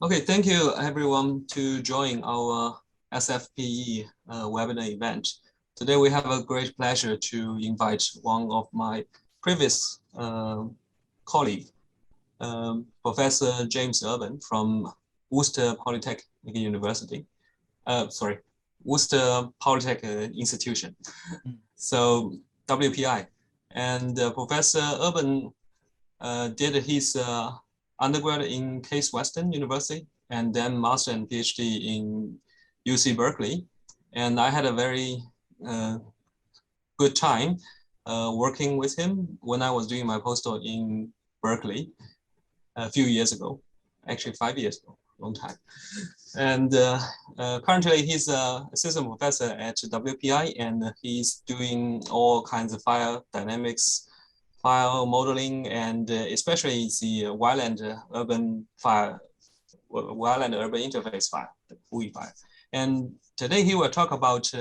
Okay, thank you everyone to join our SFPE webinar event. Today we have a great pleasure to invite one of my previous colleague, Professor James Urban from Worcester Polytechnic University. Worcester Polytechnic Institution. So WPI. And Professor Urban did his undergrad in Case Western University and then master and PhD in UC Berkeley. And I had a very good time working with him when I was doing my postdoc in Berkeley a few years ago, actually 5 years ago, long time. And currently he's an assistant professor at WPI, and he's doing all kinds of fire dynamics, fire modeling, and especially the wildland-urban interface fire, the fire. And today he will talk about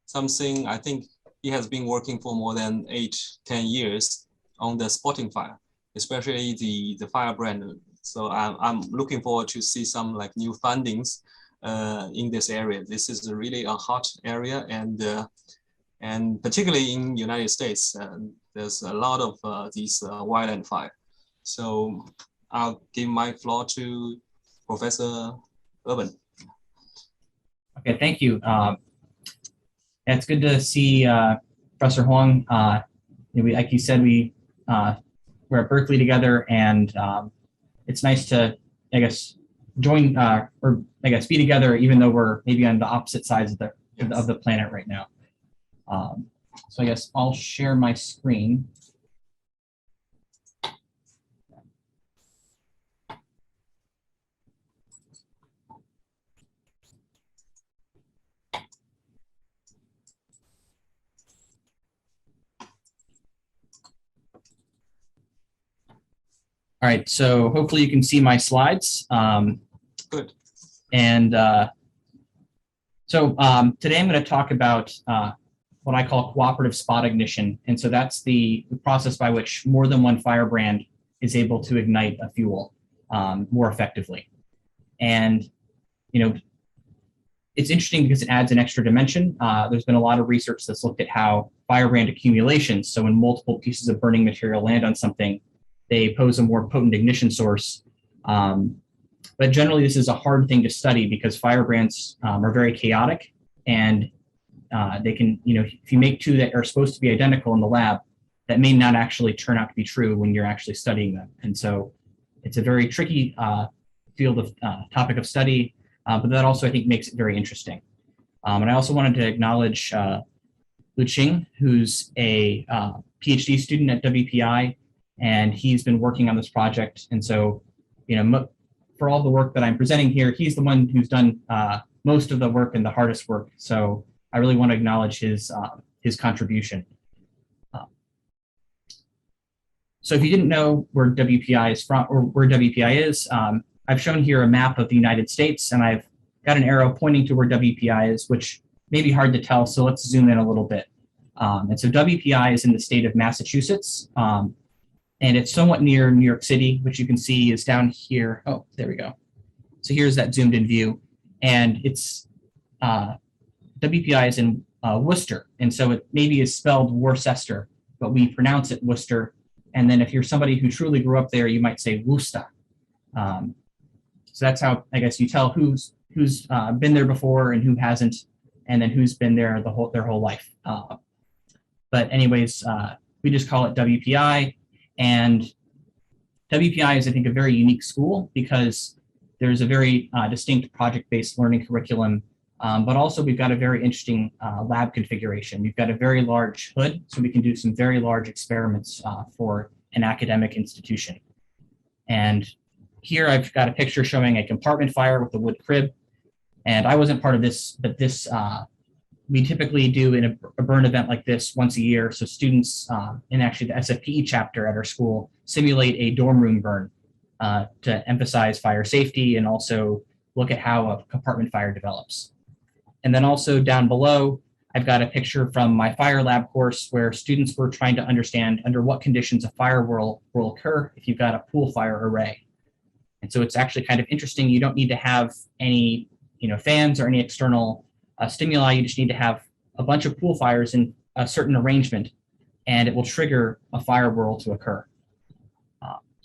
something I think he has been working for more than 8-10 years on the spotting fire, especially the Firebrand. So I'm looking forward to see some like new findings in this area. This is really a hot area, and particularly in United States, there's a lot of these wildland fire. So I'll give my floor to Professor Urban. Okay, thank you. It's good to see Professor Huang. Like you said, we're at Berkeley together, and it's nice to, I guess, join or I guess be together, even though we're maybe on the opposite sides of the planet right now. So I guess I'll share my screen. All right, so hopefully you can see my slides. Good. And today I'm going to talk about what I call cooperative spot ignition. And so that's the process by which more than one firebrand is able to ignite a fuel more effectively. And, it's interesting because it adds an extra dimension. There's been a lot of research that's looked at how firebrand accumulation, so when multiple pieces of burning material land on something, they pose a more potent ignition source. But generally, this is a hard thing to study because firebrands are very chaotic, and they can, if you make two that are supposed to be identical in the lab, that may not actually turn out to be true when you're actually studying them. And so it's a very tricky field of topic of study, but that also, I think, makes it very interesting. And I also wanted to acknowledge Lu Qing, who's a PhD student at WPI, and he's been working on this project. And so, for all the work that I'm presenting here, he's the one who's done most of the work and the hardest work. So I really want to acknowledge his contribution. So if you didn't know where WPI is from or where WPI is, I've shown here a map of the United States, and I've got an arrow pointing to where WPI is, which may be hard to tell. So let's zoom in a little bit. And so WPI is in the state of Massachusetts. And it's somewhat near New York City, which you can see is down here. Oh, there we go. So here's that zoomed in view. And it's WPI is in Worcester. And so it maybe is spelled Worcester, but we pronounce it Worcester. And then if you're somebody who truly grew up there, you might say Worcester. So that's how, I guess, you tell who's been there before and who hasn't, and then who's been there their whole life. But anyways, we just call it WPI. And WPI is, I think, a very unique school because there's a very distinct project-based learning curriculum, but also we've got a very interesting lab configuration. We've got a very large hood, so we can do some very large experiments for an academic institution. And here I've got a picture showing a compartment fire with a wood crib. And I wasn't part of this, but this we typically do in a burn event like this once a year. So students in actually the SFPE chapter at our school simulate a dorm room burn to emphasize fire safety and also look at how a compartment fire develops. And then also down below, I've got a picture from my fire lab course where students were trying to understand under what conditions a fire will occur if you've got a pool fire array. And so it's actually kind of interesting. You don't need to have any, fans or any external stimuli. You just need to have a bunch of pool fires in a certain arrangement, and it will trigger a fire whirl to occur.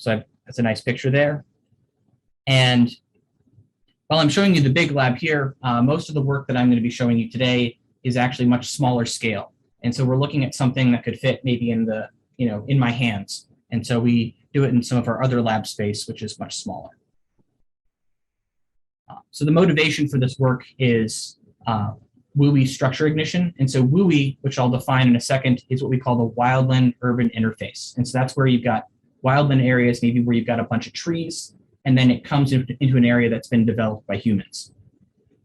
That's a nice picture there. And while I'm showing you the big lab here, most of the work that I'm going to be showing you today is actually much smaller scale. And so we're looking at something that could fit maybe in the, in my hands. And so we do it in some of our other lab space, which is much smaller. So the motivation for this work is WUI structure ignition. And so WUI, which I'll define in a second, is what we call the wildland-urban interface. And so that's where you've got wildland areas, maybe where you've got a bunch of trees, and then it comes into an area that's been developed by humans.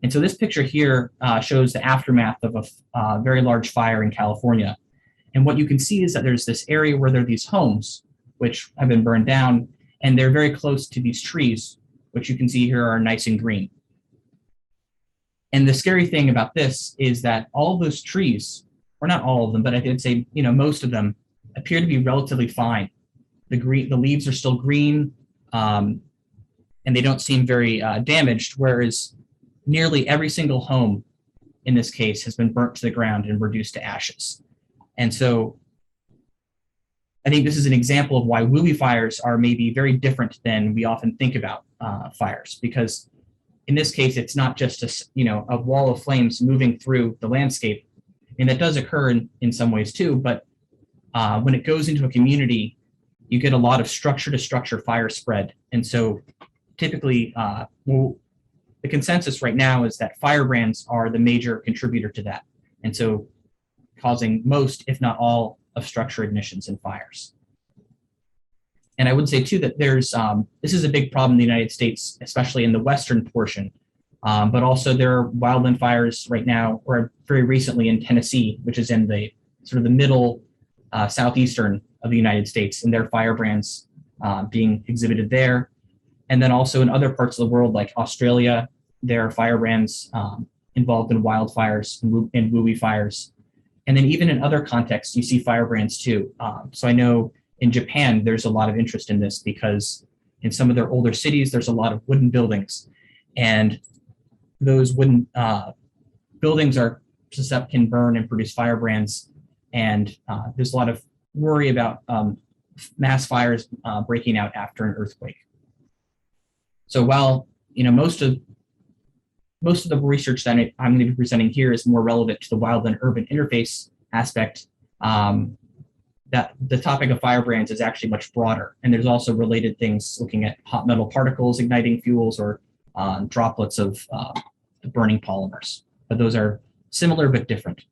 And so this picture here shows the aftermath of a very large fire in California. And what you can see is that there's this area where there are these homes, which have been burned down, and they're very close to these trees, which you can see here are nice and green. And the scary thing about this is that all of those trees, or not all of them, but I would say most of them, appear to be relatively fine. The leaves are still green, and they don't seem very damaged, whereas nearly every single home in this case has been burnt to the ground and reduced to ashes. And so I think this is an example of why WUI fires are maybe very different than we often think about fires, because in this case, it's not just a wall of flames moving through the landscape. And that does occur in some ways too, but when it goes into a community, you get a lot of structure to structure fire spread. And so typically, the consensus right now is that firebrands are the major contributor to that. And so causing most, if not all, of structure ignitions and fires. And I would say too that this is a big problem in the United States, especially in the western portion, but also there are wildland fires right now, or very recently in Tennessee, which is in the sort of the middle southeastern of the United States, and there are firebrands being exhibited there. And then also in other parts of the world, like Australia, there are firebrands involved in wildfires and WUI fires. And then even in other contexts, you see firebrands too. So I know in Japan, there's a lot of interest in this because in some of their older cities, there's a lot of wooden buildings. And those wooden buildings can burn and produce firebrands. And there's a lot of worry about mass fires breaking out after an earthquake. So while most of the research that I'm going to be presenting here is more relevant to the wildland-urban interface aspect, that the topic of firebrands is actually much broader. And there's also related things looking at hot metal particles igniting fuels or droplets of the burning polymers. But those are similar but different.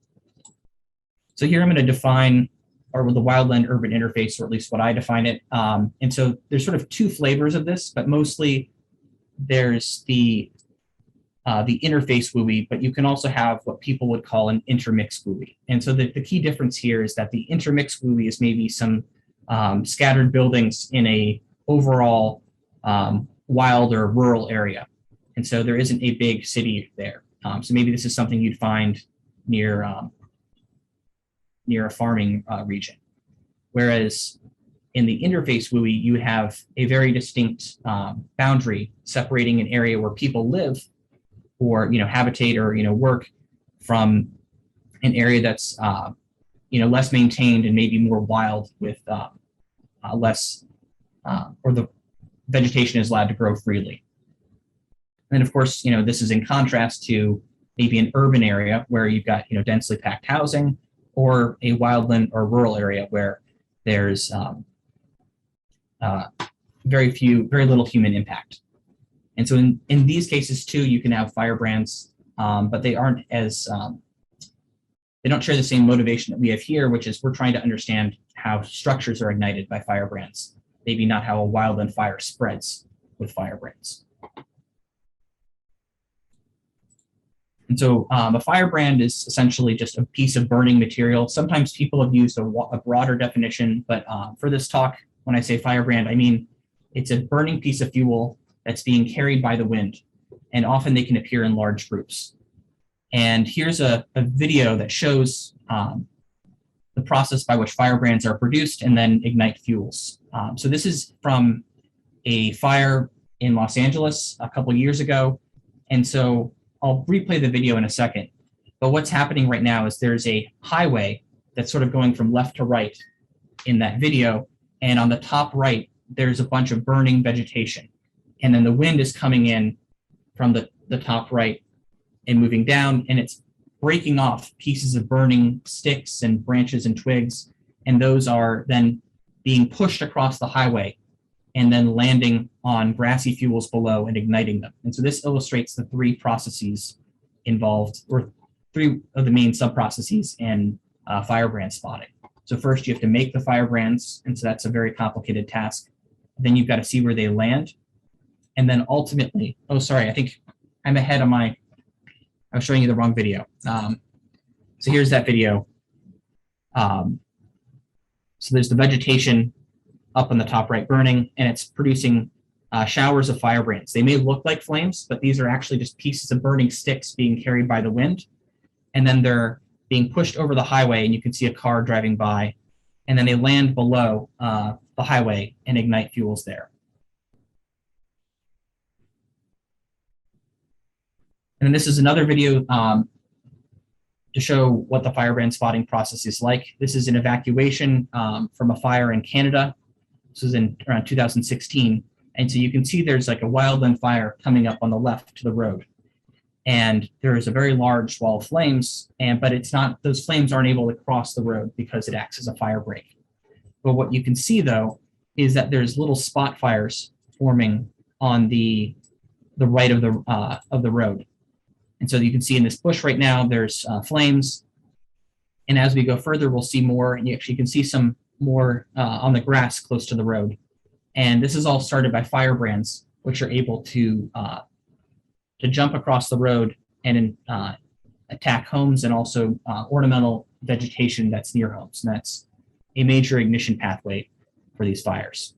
So here I'm going to define the wildland-urban interface, or at least what I define it. And so there's sort of two flavors of this, but mostly there's the interface WUI, but you can also have what people would call an intermix WUI. And so the key difference here is that the intermix WUI is maybe some scattered buildings in a overall wild or rural area. And so there isn't a big city there. So maybe this is something you'd find near a farming region. Whereas in the interface WUI, you have a very distinct boundary separating an area where people live or habitate or work from an area that's less maintained and maybe more wild with less or the vegetation is allowed to grow freely. And then of course this is in contrast to maybe an urban area where you've got densely packed housing, or a wildland or rural area where there's very little human impact. And so in these cases too, you can have firebrands, but they aren't as, they don't share the same motivation that we have here, which is we're trying to understand how structures are ignited by firebrands, maybe not how a wildland fire spreads with firebrands. And so a firebrand is essentially just a piece of burning material. Sometimes people have used a broader definition, but for this talk, when I say firebrand, I mean it's a burning piece of fuel that's being carried by the wind, and often they can appear in large groups. And here's a video that shows the process by which firebrands are produced and then ignite fuels. So this is from a fire in Los Angeles a couple years ago. And so I'll replay the video in a second. But what's happening right now is there's a highway that's sort of going from left to right in that video. And on the top right, there's a bunch of burning vegetation. And then the wind is coming in from the top right and moving down, and it's breaking off pieces of burning sticks and branches and twigs. And those are then being pushed across the highway and then landing on grassy fuels below and igniting them. And so this illustrates the three processes involved, or three of the main sub-processes in firebrand spotting. So first you have to make the firebrands, and so that's a very complicated task. Then you've got to see where they land. And then ultimately, oh, sorry, I think I'm ahead of I was showing you the wrong video. So here's that video. So there's the vegetation up on the top right burning, and it's producing showers of firebrands. They may look like flames, but these are actually just pieces of burning sticks being carried by the wind. And then they're being pushed over the highway, and you can see a car driving by, and then they land below the highway and ignite fuels there. And this is another video to show what the firebrand spotting process is like. This is an evacuation from a fire in Canada. This was in around 2016. And so you can see there's like a wildland fire coming up on the left to the road. And there is a very large wall of flames, but it's not, those flames aren't able to cross the road because it acts as a fire break. But what you can see though, is that there's little spot fires forming on the right of the road. And so you can see in this bush right now, there's flames. And as we go further, we'll see more, and you actually can see some more on the grass close to the road. And this is all started by firebrands, which are able to jump across the road and attack homes and also ornamental vegetation that's near homes. And that's a major ignition pathway for these fires.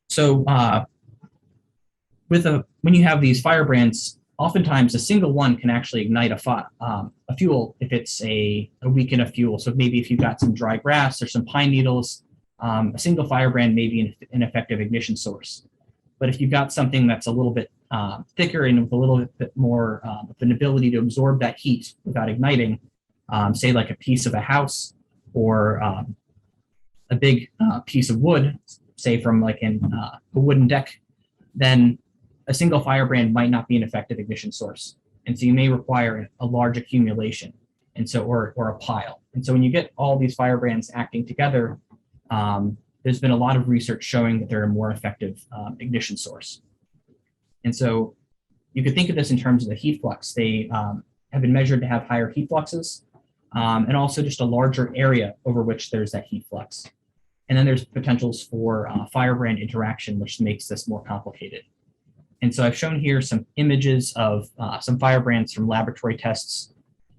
So when you have these firebrands, oftentimes a single one can actually ignite a fuel if it's a week in a fuel. So maybe if you've got some dry grass or some pine needles, a single firebrand may be an effective ignition source. But if you've got something that's a little bit thicker and with a little bit more of an ability to absorb that heat without igniting, say like a piece of a house or a big piece of wood, say from like a wooden deck, then a single firebrand might not be an effective ignition source. And so you may require a large accumulation, and so or a pile. And so when you get all these firebrands acting together, there's been a lot of research showing that they're a more effective ignition source. And so you could think of this in terms of the heat flux. They have been measured to have higher heat fluxes, and also just a larger area over which there's that heat flux. And then there's potentials for firebrand interaction, which makes this more complicated. And so I've shown here some images of some firebrands from laboratory tests,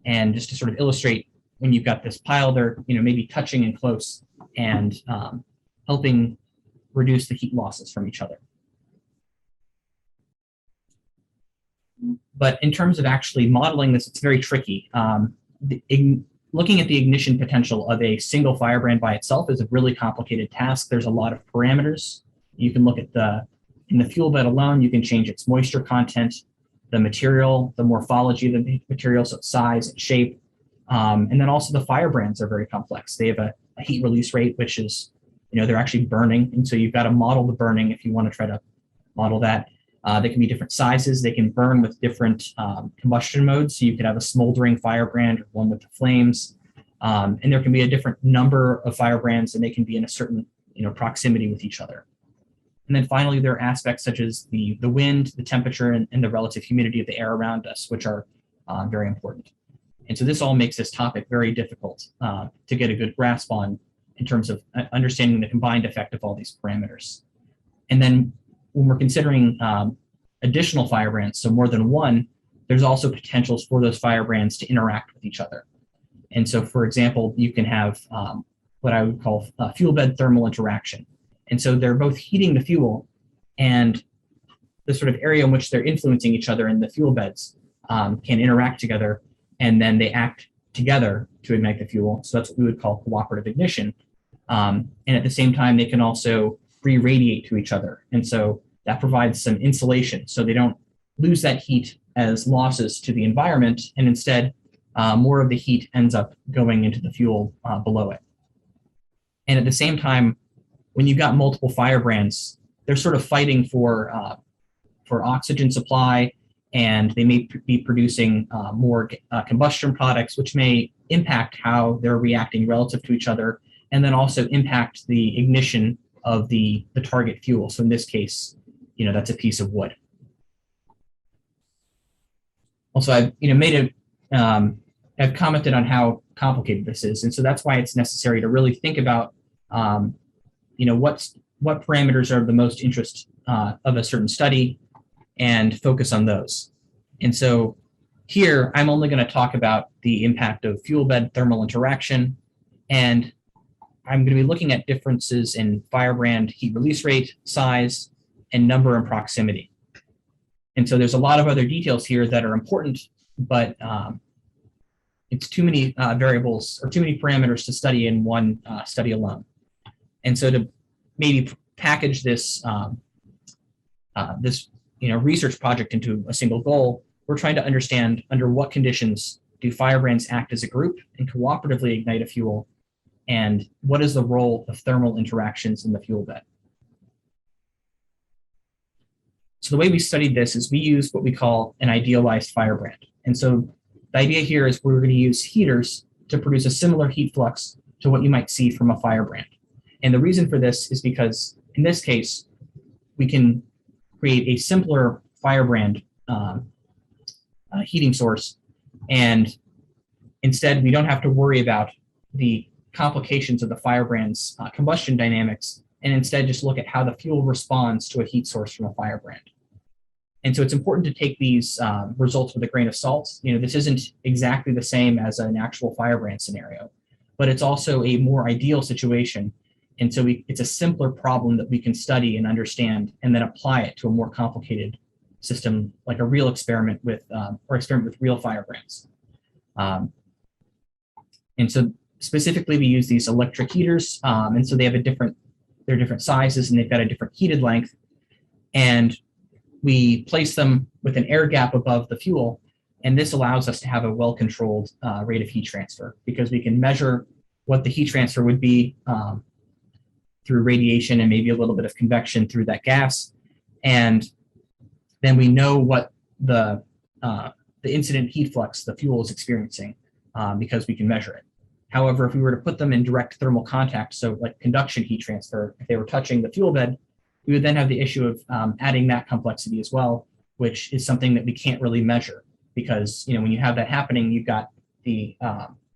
and just to sort of illustrate when you've got this pile, they're maybe touching in close and helping reduce the heat losses from each other. But in terms of actually modeling this, it's very tricky. Looking at the ignition potential of a single firebrand by itself is a really complicated task. There's a lot of parameters. You can look at in the fuel bed alone, you can change its moisture content, the material, the morphology of the material, so size and shape. And then also the firebrands are very complex. They have a heat release rate, which is, they're actually burning. And so you've got to model the burning if you want to try to model that. They can be different sizes. They can burn with different combustion modes. So you could have a smoldering firebrand or one with the flames. And there can be a different number of firebrands, and they can be in a certain proximity with each other. And then finally, there are aspects such as the wind, the temperature, and the relative humidity of the air around us, which are very important. And so this all makes this topic very difficult to get a good grasp on in terms of understanding the combined effect of all these parameters. And then when we're considering additional firebrands, so more than one, there's also potentials for those firebrands to interact with each other. And so, for example, you can have what I would call fuel bed thermal interaction. And so they're both heating the fuel, and the sort of area in which they're influencing each other in the fuel beds can interact together, and then they act together to ignite the fuel. So that's what we would call cooperative ignition. And at the same time, they can also re-radiate to each other. And so that provides some insulation so they don't lose that heat as losses to the environment, and instead more of the heat ends up going into the fuel below it. And at the same time, when you've got multiple firebrands, they're sort of fighting for oxygen supply, and they may be producing more combustion products, which may impact how they're reacting relative to each other, and then also impact the ignition of the target fuel. So in this case, that's a piece of wood. Also, I've commented on how complicated this is, and so that's why it's necessary to really think about, what parameters are of the most interest of a certain study, and focus on those. And so here, I'm only going to talk about the impact of fuel bed thermal interaction, and I'm going to be looking at differences in firebrand heat release rate, size, and number and proximity. And so there's a lot of other details here that are important, but it's too many variables or too many parameters to study in one study alone. And so to maybe package this research project into a single goal, we're trying to understand under what conditions do firebrands act as a group and cooperatively ignite a fuel, and what is the role of thermal interactions in the fuel bed. So the way we studied this is we used what we call an idealized firebrand. And so the idea here is we're going to use heaters to produce a similar heat flux to what you might see from a firebrand. And the reason for this is because in this case, we can create a simpler firebrand heating source, and instead we don't have to worry about the complications of the firebrand's combustion dynamics, and instead just look at how the fuel responds to a heat source from a firebrand. And so it's important to take these results with a grain of salt. This isn't exactly the same as an actual firebrand scenario, but it's also a more ideal situation. And so it's a simpler problem that we can study and understand, and then apply it to a more complicated system, like a real experiment with real firebrands. And so specifically, we use these electric heaters, and so they're different sizes, and they've got a different heated length. And we place them with an air gap above the fuel, and this allows us to have a well-controlled rate of heat transfer, because we can measure what the heat transfer would be through radiation and maybe a little bit of convection through that gas, and then we know what the incident heat flux the fuel is experiencing because we can measure it. However, if we were to put them in direct thermal contact, so like conduction heat transfer, if they were touching the fuel bed, we would then have the issue of adding that complexity as well, which is something that we can't really measure, because when you have that happening, you've got the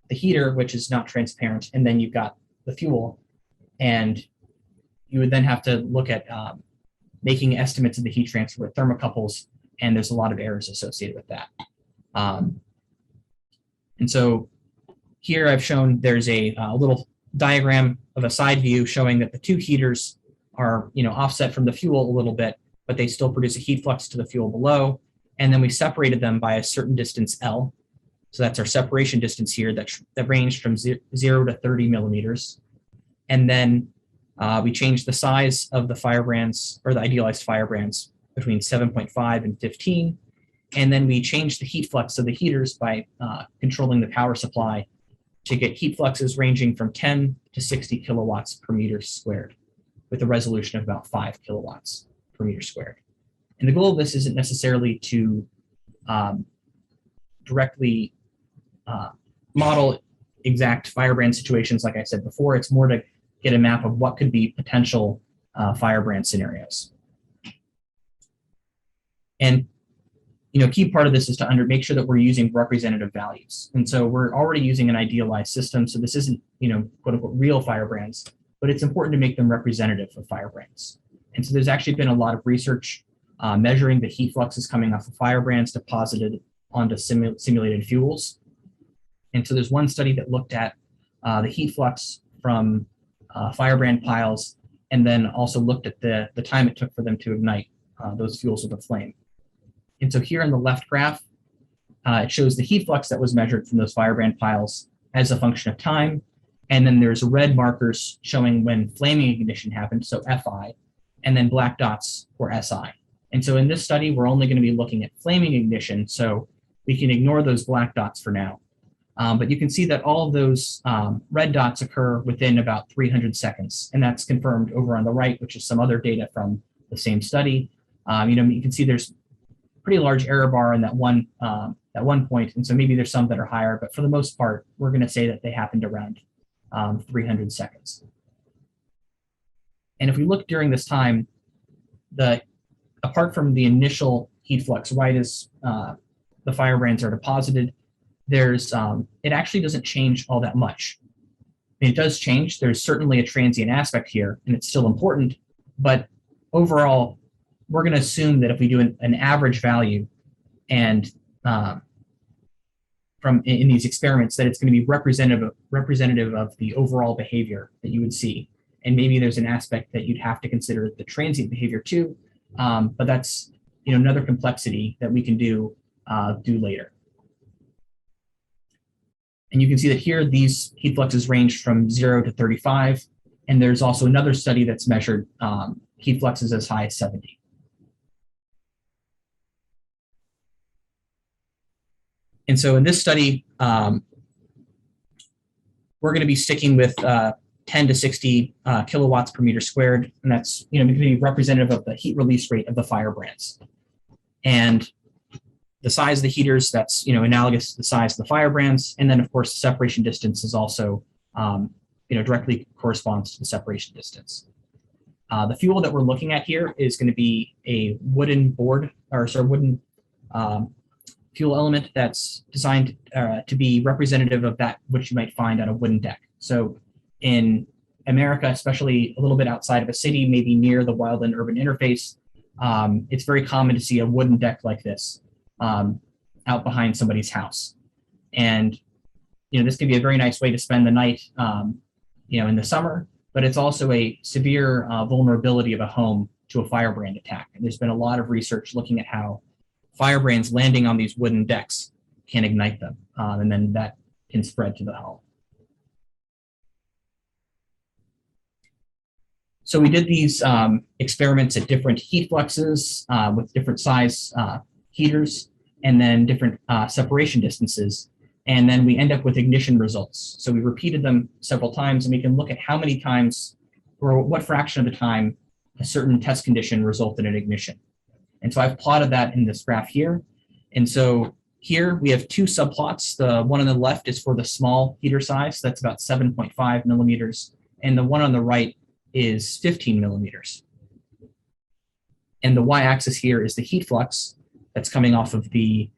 heater, which is not transparent, and then you've got the fuel, and you would then have to look at making estimates of the heat transfer with thermocouples, and there's a lot of errors associated with that. And so here I've shown there's a little diagram of a side view showing that the two heaters are offset from the fuel a little bit, but they still produce a heat flux to the fuel below. And then we separated them by a certain distance L. So that's our separation distance here that ranged from 0 to 30 millimeters. And then we changed the size of the firebrands, or the idealized firebrands, between 7.5 and 15. And then we changed the heat flux of the heaters by controlling the power supply to get heat fluxes ranging from 10 to 60 kilowatts per meter squared, with a resolution of about 5 kilowatts per meter squared. And the goal of this isn't necessarily to directly model exact firebrand situations, like I said before. It's more to get a map of what could be potential firebrand scenarios. And key part of this is to make sure that we're using representative values. And so we're already using an idealized system, so this isn't quote unquote real firebrands, but it's important to make them representative of firebrands. And so there's actually been a lot of research measuring the heat fluxes coming off of firebrands deposited onto simulated fuels. And so there's one study that looked at the heat flux from firebrand piles, and then also looked at the time it took for them to ignite those fuels with a flame. And so here in the left graph, it shows the heat flux that was measured from those firebrand piles as a function of time. And then there's red markers showing when flaming ignition happened, so FI, and then black dots for SI. And so in this study, we're only going to be looking at flaming ignition, so we can ignore those black dots for now. But you can see that all of those red dots occur within about 300 seconds, and that's confirmed over on the right, which is some other data from the same study. You can see there's a pretty large error bar in that one point, and so maybe there's some that are higher, but for the most part, we're going to say that they happened around 300 seconds. And if we look during this time, apart from the initial heat flux, right as the firebrands are deposited, it actually doesn't change all that much. I mean, it does change. There's certainly a transient aspect here, and it's still important, but overall, we're going to assume that if we do an average value and in these experiments, that it's going to be representative of the overall behavior that you would see. And maybe there's an aspect that you'd have to consider the transient behavior too, but that's another complexity that we can do later. And you can see that here these heat fluxes range from 0 to 35, and there's also another study that's measured heat fluxes as high as 70. And so in this study, we're going to be sticking with 10 to 60 kilowatts per meter squared, and that's going to be representative of the heat release rate of the firebrands. And the size of the heaters, that's analogous to the size of the firebrands, and then of course the separation distance is also directly corresponds to the separation distance. The fuel that we're looking at here is going to be a wooden fuel element that's designed to be representative of that which you might find on a wooden deck. So in America, especially a little bit outside of a city, maybe near the wildland-urban interface, it's very common to see a wooden deck like this out behind somebody's house. And this can be a very nice way to spend the night in the summer, but it's also a severe vulnerability of a home to a firebrand attack. And there's been a lot of research looking at how firebrands landing on these wooden decks can ignite them, and then that can spread to the home. So we did these experiments at different heat fluxes with different size heaters and then different separation distances. And then we end up with ignition results. So we repeated them several times, and we can look at how many times or what fraction of the time a certain test condition resulted in ignition. And so I've plotted that in this graph here. And so here we have two subplots. The one on the left is for the small heater size. That's about 7.5 millimeters. And the one on the right is 15 millimeters. And the y-axis here is the heat flux that's coming off of the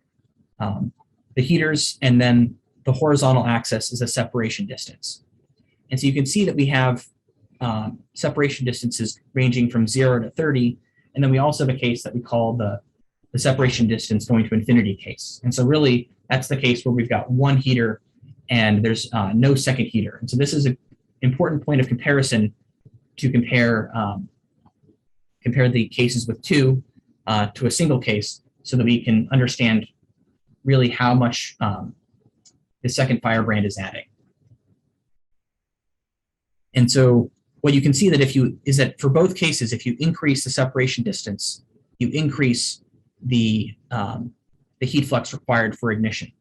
heaters. And then the horizontal axis is the separation distance. And so you can see that we have separation distances ranging from 0 to 30. And then we also have a case that we call the separation distance going to infinity case. And so really, that's the case where we've got one heater and there's no second heater. And so this is an important point of comparison to compare the cases with two to a single case so that we can understand really how much the second firebrand is adding. And so what you can see is that for both cases, if you increase the separation distance, you increase the heat flux required for ignition.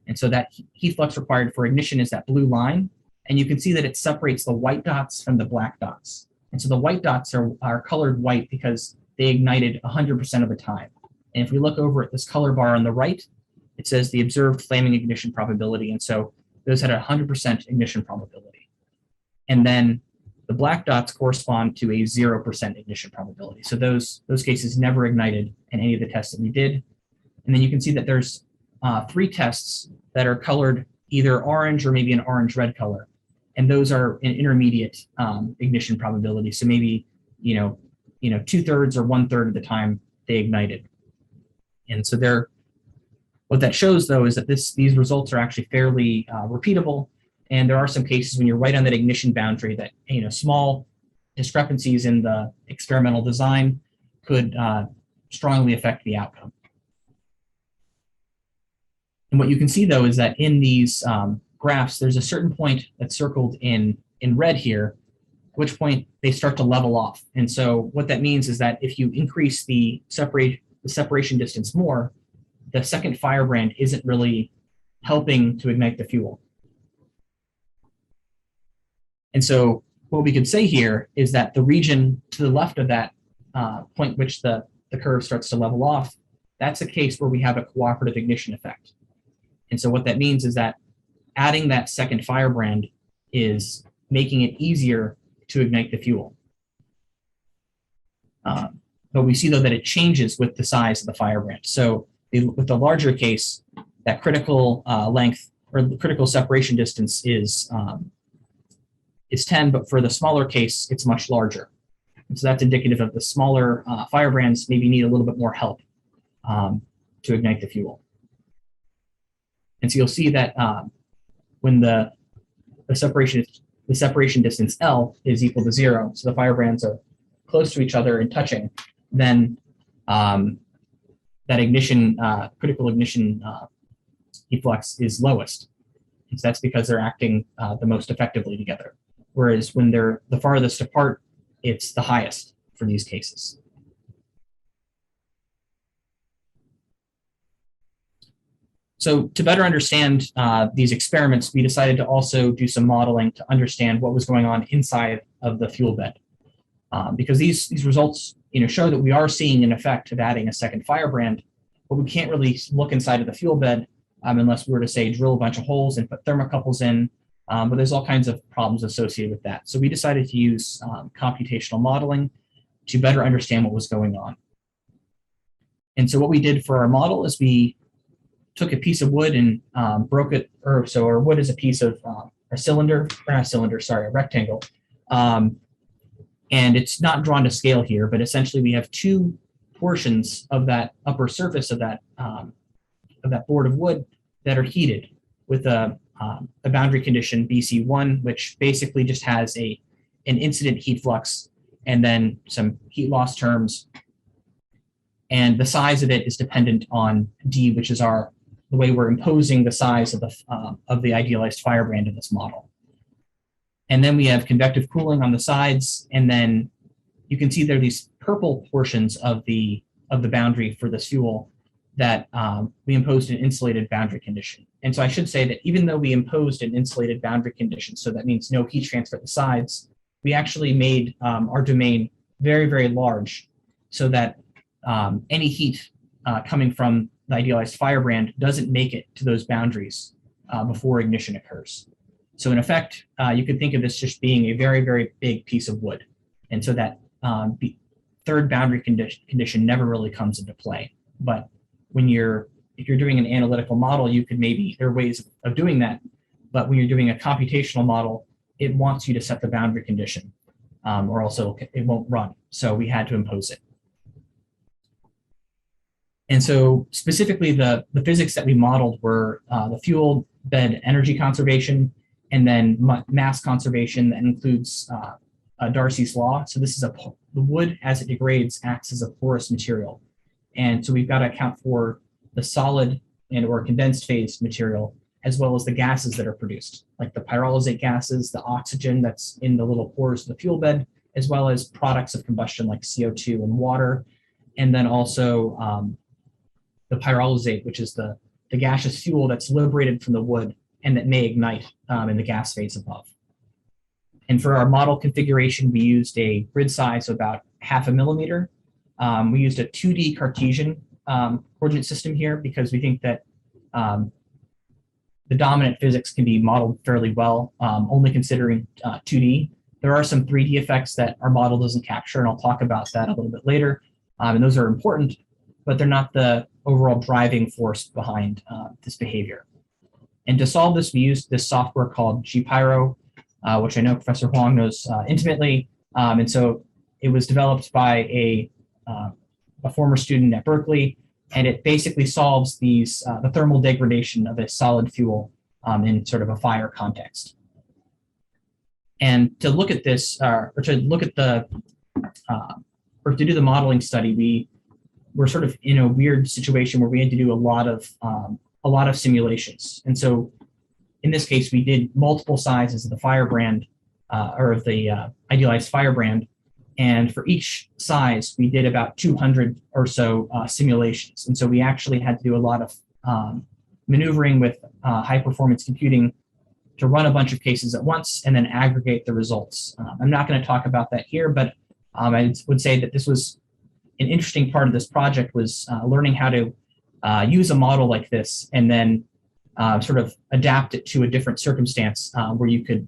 And so that heat flux required for ignition is that blue line, and you can see that it separates the white dots from the black dots. And so the white dots are colored white because they ignited 100% of the time. And if we look over at this color bar on the right, it says the observed flaming ignition probability. And so those had a 100% ignition probability. And then the black dots correspond to a 0% ignition probability. So those cases never ignited in any of the tests that we did. And then you can see that there's 3 tests that are colored either orange or maybe an orange-red color. And those are an intermediate ignition probability. So maybe, 2/3 or 1/3 of the time they ignited. And so what that shows though is that these results are actually fairly repeatable. And there are some cases when you're right on that ignition boundary that, small discrepancies in the experimental design could strongly affect the outcome. And what you can see though is that in these graphs, there's a certain point that's circled in red here, at which point they start to level off. And so what that means is that if you increase the separation distance more, the second firebrand isn't really helping to ignite the fuel. And so what we could say here is that the region to the left of that point which the curve starts to level off, that's a case where we have a cooperative ignition effect. And so what that means is that adding that second firebrand is making it easier to ignite the fuel. But we see, though, that it changes with the size of the firebrand. So with the larger case, that critical length or the critical separation distance is 10, but for the smaller case, it's much larger. And so that's indicative of the smaller firebrands maybe need a little bit more help to ignite the fuel. And so you'll see that when the separation distance L is equal to 0, so the firebrands are close to each other and touching, then that ignition, critical ignition efflux is lowest. And so that's because they're acting the most effectively together. Whereas when they're the farthest apart, it's the highest for these cases. So to better understand these experiments, we decided to also do some modeling to understand what was going on inside of the fuel bed. Because these results show that we are seeing an effect of adding a second firebrand, but we can't really look inside of the fuel bed unless we were to, say, drill a bunch of holes and put thermocouples in, but there's all kinds of problems associated with that. So we decided to use computational modeling to better understand what was going on. And so what we did for our model is we took a piece of wood and broke it, so our wood is a piece of a rectangle. And it's not drawn to scale here, but essentially we have two portions of that upper surface of that board of wood that are heated with a boundary condition BC1, which basically just has an incident heat flux and then some heat loss terms. And the size of it is dependent on D, which is the way we're imposing the size of the idealized firebrand in this model. And then we have convective cooling on the sides, and then you can see there are these purple portions of the boundary for this fuel that we imposed an insulated boundary condition. And so I should say that even though we imposed an insulated boundary condition, so that means no heat transfer at the sides, we actually made our domain very, very large so that any heat coming from the idealized firebrand doesn't make it to those boundaries before ignition occurs. So in effect, you could think of this just being a very, very big piece of wood. And so that third boundary condition never really comes into play. But if you're doing an analytical model, there are ways of doing that. But when you're doing a computational model, it wants you to set the boundary condition, or else it won't run. So we had to impose it. And so specifically, the physics that we modeled were the fuel bed energy conservation, and then mass conservation that includes Darcy's law. So this is the wood, as it degrades, acts as a porous material. And so we've got to account for the solid or condensed phase material, as well as the gases that are produced, like the pyrolyzate gases, the oxygen that's in the little pores of the fuel bed, as well as products of combustion like CO2 and water, and then also the pyrolyzate, which is the gaseous fuel that's liberated from the wood and that may ignite in the gas phase above. And for our model configuration, we used a grid size of about 0.5 millimeter. We used a 2D Cartesian coordinate system here because we think that the dominant physics can be modeled fairly well, only considering 2D. There are some 3D effects that our model doesn't capture, and I'll talk about that a little bit later. And those are important, but they're not the overall driving force behind this behavior. And to solve this, we used this software called GPyro, which I know Professor Huang knows intimately. And so it was developed by a former student at Berkeley, and it basically solves the thermal degradation of a solid fuel in sort of a fire context. And to look at this, or to do the modeling study, we were sort of in a weird situation where we had to do a lot of simulations. And so in this case, we did multiple sizes of the Firebrand or of the idealized Firebrand. And for each size, we did about 200 or so simulations. And so we actually had to do a lot of maneuvering with high performance computing to run a bunch of cases at once and then aggregate the results. I'm not going to talk about that here, but I would say that this was an interesting part of this project was learning how to use a model like this and then sort of adapt it to a different circumstance where you could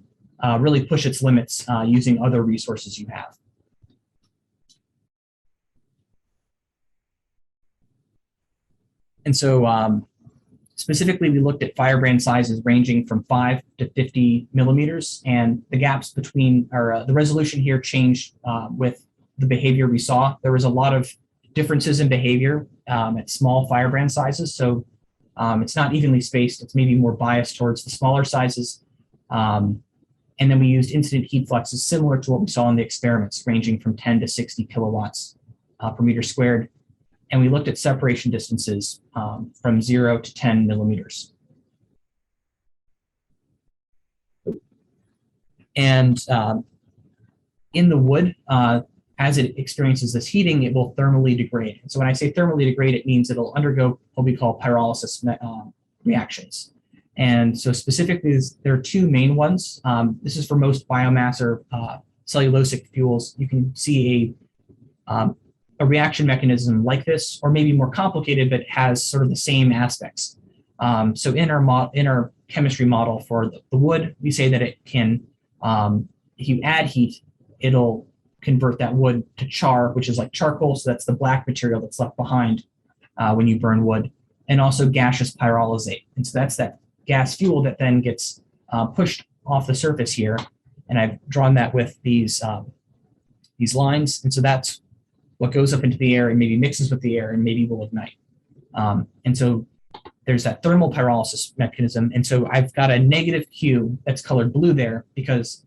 really push its limits using other resources you have. And so specifically, we looked at firebrand sizes ranging from 5 to 50 millimeters, and the gaps between, or the resolution here changed with the behavior we saw. There was a lot of differences in behavior at small firebrand sizes, so it's not evenly spaced. It's maybe more biased towards the smaller sizes. And then we used incident heat fluxes similar to what we saw in the experiments, ranging from 10 to 60 kilowatts per meter squared. And we looked at separation distances from 0 to 10 millimeters. And in the wood, as it experiences this heating, it will thermally degrade. And so when I say thermally degrade, it means it'll undergo what we call pyrolysis reactions. And so specifically, there are two main ones. This is for most biomass or cellulosic fuels. You can see a reaction mechanism like this, or maybe more complicated, but has sort of the same aspects. So in our chemistry model for the wood, we say that it can, if you add heat, it'll convert that wood to char, which is like charcoal. So that's the black material that's left behind when you burn wood, and also gaseous pyrolysate. And so that's that gas fuel that then gets pushed off the surface here. And I've drawn that with these lines. And so that's what goes up into the air and maybe mixes with the air and maybe will ignite. And so there's that thermal pyrolysis mechanism. And so I've got a negative Q that's colored blue there because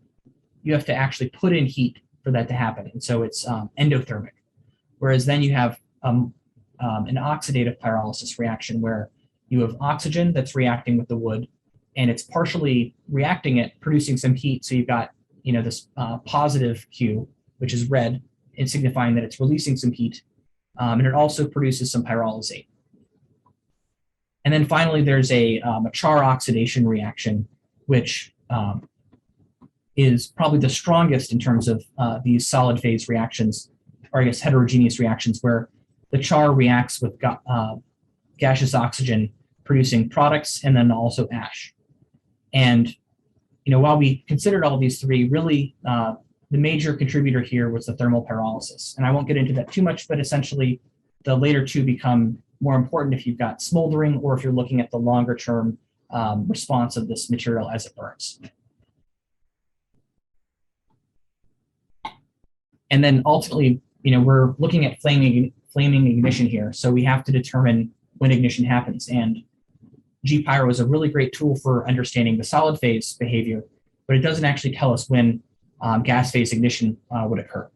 you have to actually put in heat for that to happen. And so it's endothermic. Whereas then you have an oxidative pyrolysis reaction where you have oxygen that's reacting with the wood and it's partially reacting it, producing some heat. So you've got, this positive Q, which is red, and signifying that it's releasing some heat. And it also produces some pyrolysate. And then finally, there's a char oxidation reaction, which is probably the strongest in terms of these solid phase reactions, or I guess heterogeneous reactions, where the char reacts with gaseous oxygen, producing products and then also ash. And while we considered all these three, really the major contributor here was the thermal pyrolysis. And I won't get into that too much, but essentially the later two become more important if you've got smoldering or if you're looking at the longer term response of this material as it burns. And then ultimately, we're looking at flaming ignition here. So we have to determine when ignition happens. And GPyro is a really great tool for understanding the solid phase behavior, but it doesn't actually tell us when gas phase ignition would occur.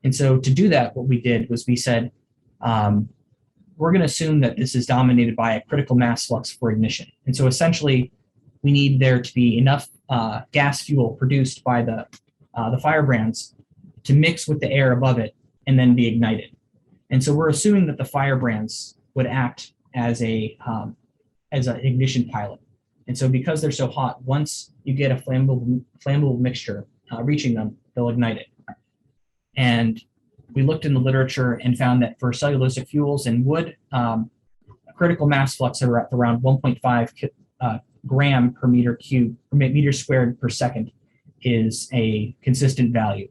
And so to do that, what we did was we said, we're going to assume that this is dominated by a critical mass flux for ignition. And so essentially, we need there to be enough gas fuel produced by the firebrands to mix with the air above it and then be ignited. And so we're assuming that the firebrands would act as an ignition pilot. And so because they're so hot, once you get a flammable mixture reaching them, they'll ignite it. And we looked in the literature and found that for cellulosic fuels and wood, a critical mass flux of around 1.5 gram per meter squared per second is a consistent value.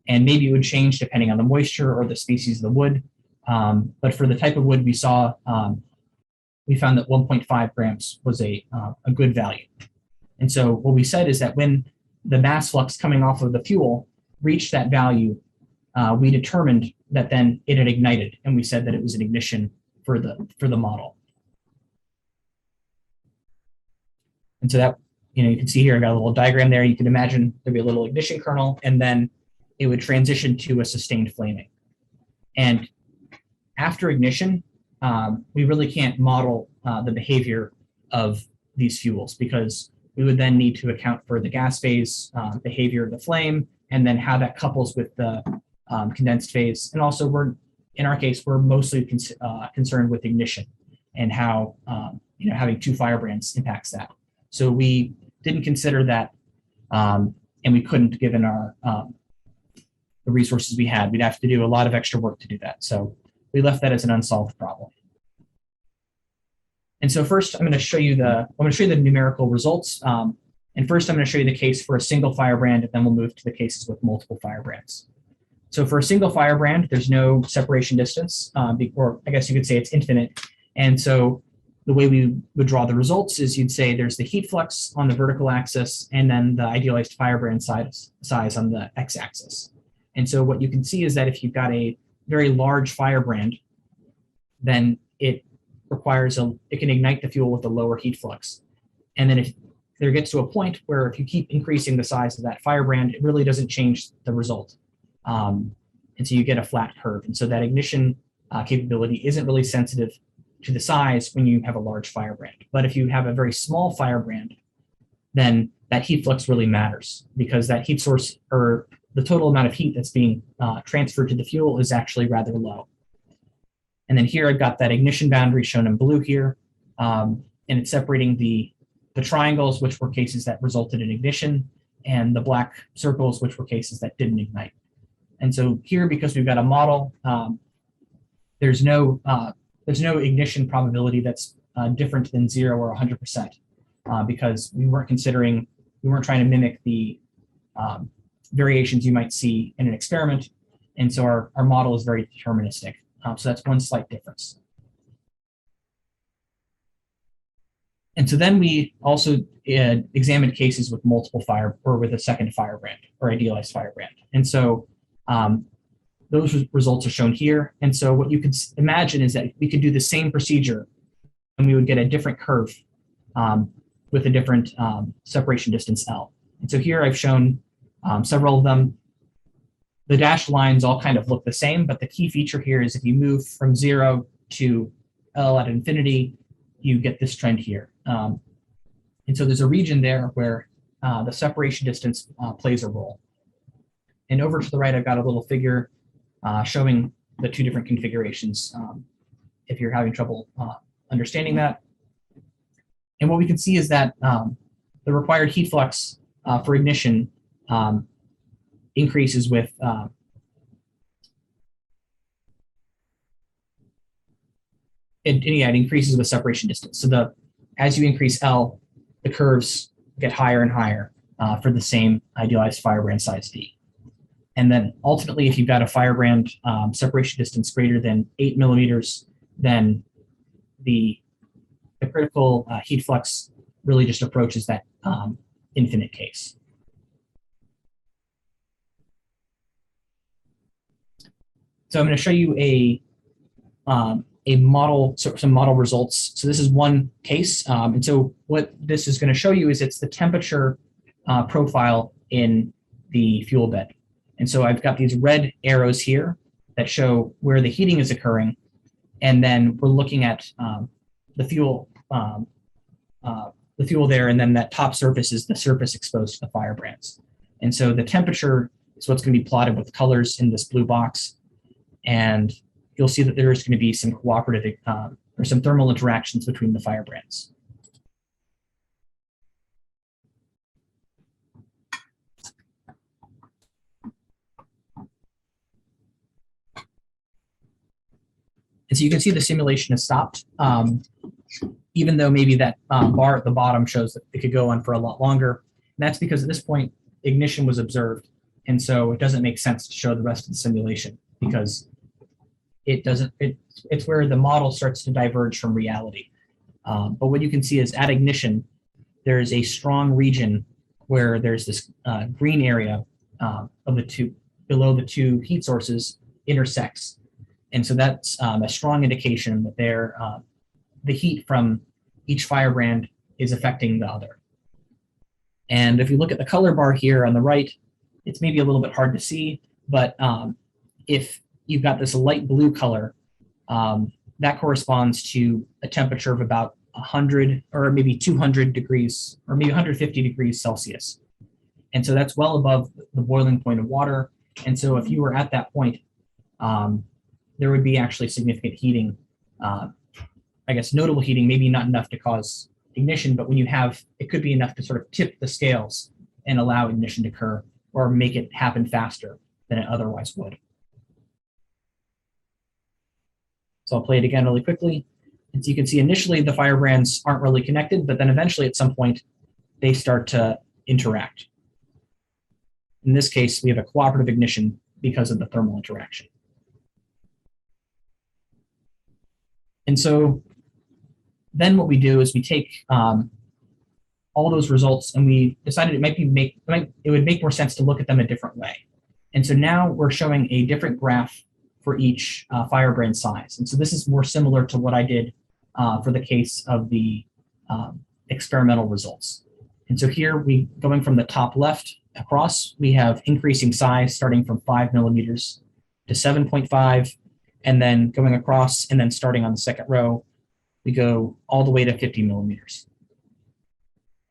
And maybe it would change depending on the moisture or the species of the wood. But for the type of wood we saw, we found that 1.5 grams was a good value. And so what we said is that when the mass flux coming off of the fuel reached that value, we determined that then it had ignited, and we said that it was an ignition for the model. And so that, you can see here, I got a little diagram there. You can imagine there'd be a little ignition kernel, and then it would transition to a sustained flaming. And after ignition, we really can't model the behavior of these fuels, because we would then need to account for the gas phase behavior of the flame, and then how that couples with the condensed phase. And also, in our case, we're mostly concerned with ignition and how having two firebrands impacts that. So we didn't consider that, and we couldn't, given our the resources we had. We'd have to do a lot of extra work to do that. So we left that as an unsolved problem. And so first, I'm going to show you the numerical results. And first, I'm going to show you the case for a single firebrand, and then we'll move to the cases with multiple firebrands. So for a single firebrand, there's no separation distance, or I guess you could say it's infinite. And so the way we would draw the results is you'd say there's the heat flux on the vertical axis, and then the idealized firebrand size on the x-axis. And so what you can see is that if you've got a very large firebrand, then it can ignite the fuel with a lower heat flux. And then if there gets to a point where if you keep increasing the size of that firebrand, it really doesn't change the result. And so you get a flat curve. And so that ignition capability isn't really sensitive to the size when you have a large firebrand. But if you have a very small firebrand, then that heat flux really matters, because that heat source, or the total amount of heat that's being transferred to the fuel, is actually rather low. And then here I've got that ignition boundary shown in blue here, and it's separating the triangles, which were cases that resulted in ignition, and the black circles, which were cases that didn't ignite. And so here, because we've got a model, there's no ignition probability that's different than 0 or 100%, because we weren't trying to mimic the variations you might see in an experiment. And so our model is very deterministic. So that's one slight difference. And so then we also examined cases with multiple or with a second firebrand, or idealized firebrand. And so those results are shown here. And so what you could imagine is that we could do the same procedure, and we would get a different curve with a different separation distance L. And so here I've shown several of them. The dashed lines all kind of look the same, but the key feature here is if you move from 0 to L at infinity, you get this trend here. And so there's a region there where the separation distance plays a role. And over to the right, I've got a little figure showing the two different configurations, if you're having trouble understanding that. And what we can see is that the required heat flux for ignition increases with it increases with separation distance. So as you increase L, the curves get higher and higher for the same idealized firebrand size D. And then ultimately, if you've got a firebrand separation distance greater than 8 millimeters, then the critical heat flux really just approaches that infinite case. So I'm going to show you a model, some model results. So this is one case. And so what this is going to show you is it's the temperature profile in the fuel bed. And so I've got these red arrows here that show where the heating is occurring. And then we're looking at the fuel there, and then that top surface is the surface exposed to the firebrands. And so the temperature is what's going to be plotted with colors in this blue box. And you'll see that there is going to be some cooperative or some thermal interactions between the firebrands. And so you can see the simulation has stopped, even though maybe that bar at the bottom shows that it could go on for a lot longer. And that's because at this point, ignition was observed. And so it doesn't make sense to show the rest of the simulation, because it's where the model starts to diverge from reality. But what you can see is at ignition, there is a strong region where there's this green area of the two, below the two heat sources intersects. And so that's a strong indication that the heat from each firebrand is affecting the other. And if you look at the color bar here on the right, it's maybe a little bit hard to see, but if you've got this light blue color, that corresponds to a temperature of about 100 or maybe 200 degrees or maybe 150 degrees Celsius. And so that's well above the boiling point of water. And so if you were at that point, there would be actually significant heating, I guess notable heating, maybe not enough to cause ignition, but when you have, it could be enough to sort of tip the scales and allow ignition to occur or make it happen faster than it otherwise would. So I'll play it again really quickly. And so you can see initially the firebrands aren't really connected, but then eventually at some point they start to interact. In this case, we have a cooperative ignition because of the thermal interaction. And so then what we do is we take all those results and we decided it would make more sense to look at them a different way. And so now we're showing a different graph for each firebrand size. And so this is more similar to what I did for the case of the experimental results. And so here going from the top left across, we have increasing size starting from 5 millimeters to 7.5, and then going across and then starting on the second row, we go all the way to 50 millimeters.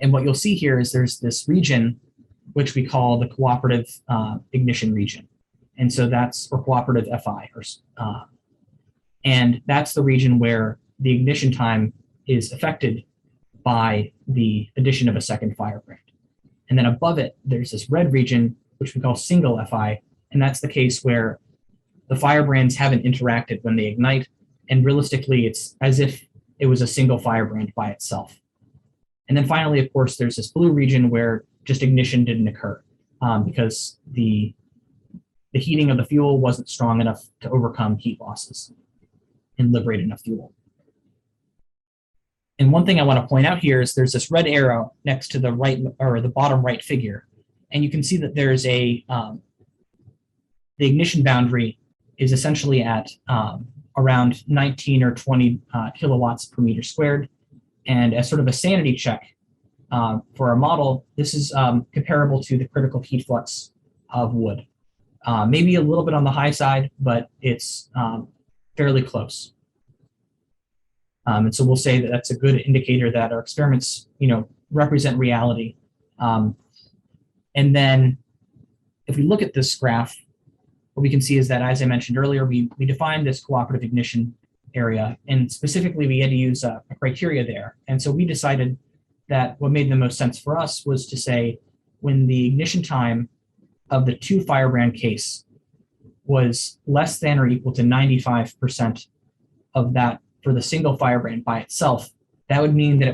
And what you'll see here is there's this region, which we call the cooperative ignition region. And so that's, or cooperative FI, and that's the region where the ignition time is affected by the addition of a second firebrand. And then above it, there's this red region, which we call single FI, and that's the case where the firebrands haven't interacted when they ignite, and realistically, it's as if it was a single firebrand by itself. And then finally, of course, there's this blue region where just ignition didn't occur because the heating of the fuel wasn't strong enough to overcome heat losses and liberate enough fuel. And one thing I want to point out here is there's this red arrow next to the right or the bottom right figure. And you can see that there's the ignition boundary is essentially at around 19 or 20 kilowatts per meter squared. And as sort of a sanity check for our model, this is comparable to the critical heat flux of wood. Maybe a little bit on the high side, but it's fairly close. And so we'll say that that's a good indicator that our experiments, represent reality. And then if we look at this graph, what we can see is that, as I mentioned earlier, we defined this cooperative ignition area, and specifically we had to use a criteria there. And so we decided that what made the most sense for us was to say when the ignition time of the 2 firebrand case was less than or equal to 95% of that for the single firebrand by itself, that would mean that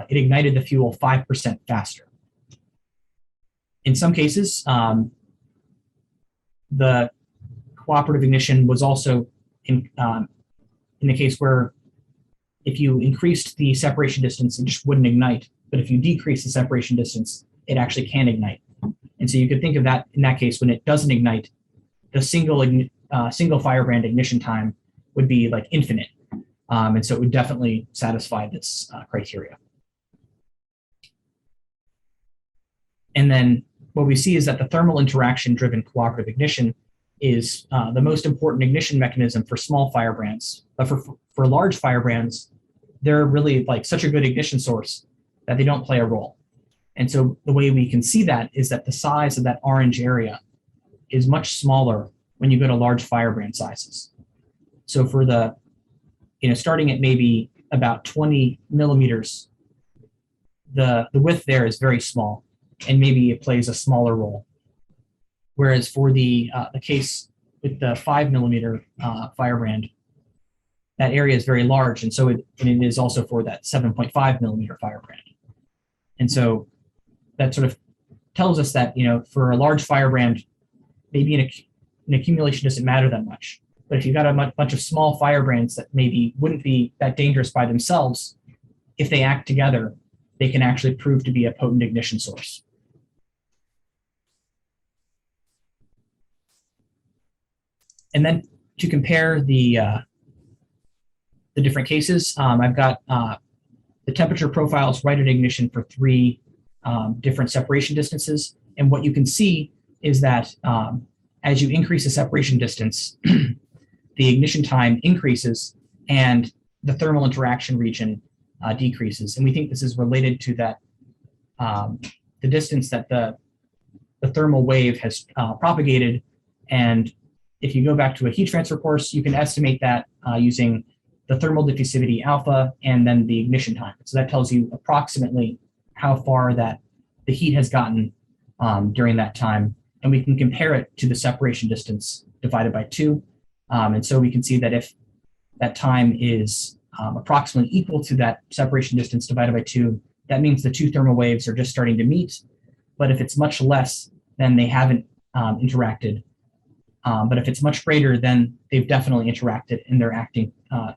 it ignited the fuel 5% faster. In some cases, the cooperative ignition was also in the case where if you increased the separation distance, it just wouldn't ignite. But if you decrease the separation distance, it actually can ignite. And so you could think of that in that case when it doesn't ignite, the single firebrand ignition time would be like infinite. And so it would definitely satisfy this criteria. And then what we see is that the thermal interaction driven cooperative ignition is the most important ignition mechanism for small firebrands. But for large firebrands, they're really like such a good ignition source that they don't play a role. And so the way we can see that is that the size of that orange area is much smaller when you go to large firebrand sizes. So for the, starting at maybe about 20 millimeters, the width there is very small, and maybe it plays a smaller role. Whereas for the case with the 5 millimeter firebrand, that area is very large, and so it is also for that 7.5 millimeter firebrand. And so that sort of tells us that, for a large firebrand, maybe an accumulation doesn't matter that much. But if you've got a bunch of small firebrands that maybe wouldn't be that dangerous by themselves, if they act together, they can actually prove to be a potent ignition source. And then to compare the different cases, I've got the temperature profiles right at ignition for 3 different separation distances. And what you can see is that as you increase the separation distance, the ignition time increases and the thermal interaction region decreases. And we think this is related to that, the distance that the thermal wave has propagated. And if you go back to a heat transfer course, you can estimate that using the thermal diffusivity alpha and then the ignition time. So that tells you approximately how far that the heat has gotten during that time. And we can compare it to the separation distance divided by 2. And so we can see that if that time is approximately equal to that separation distance divided by 2, that means the two thermal waves are just starting to meet. But if it's much less, then they haven't interacted. But if it's much greater, then they've definitely interacted and they're acting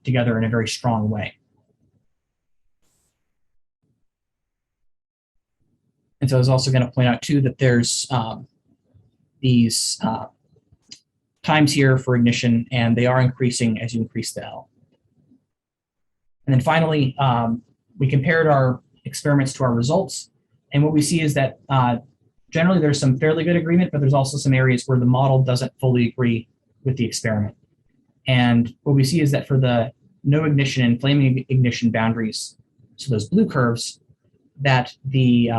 together in a very strong way. And so I was also going to point out too that there's these times here for ignition, and they are increasing as you increase the L. And then finally, we compared our experiments to our results. And what we see is that generally there's some fairly good agreement, but there's also some areas where the model doesn't fully agree with the experiment. And what we see is that for the no ignition and flaming ignition boundaries, so those blue curves, that the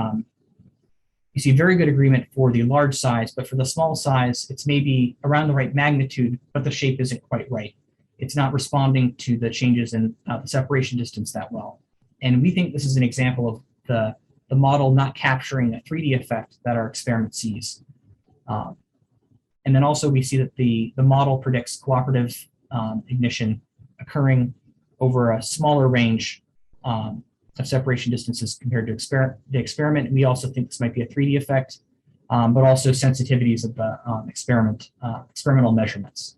you see very good agreement for the large size, but for the small size, it's maybe around the right magnitude, but the shape isn't quite right. It's not responding to the changes in the separation distance that well. And we think this is an example of the model not capturing a 3D effect that our experiment sees. And then also we see that the model predicts cooperative ignition occurring over a smaller range of separation distances compared to the experiment. We also think this might be a 3D effect, but also sensitivities of the experimental measurements.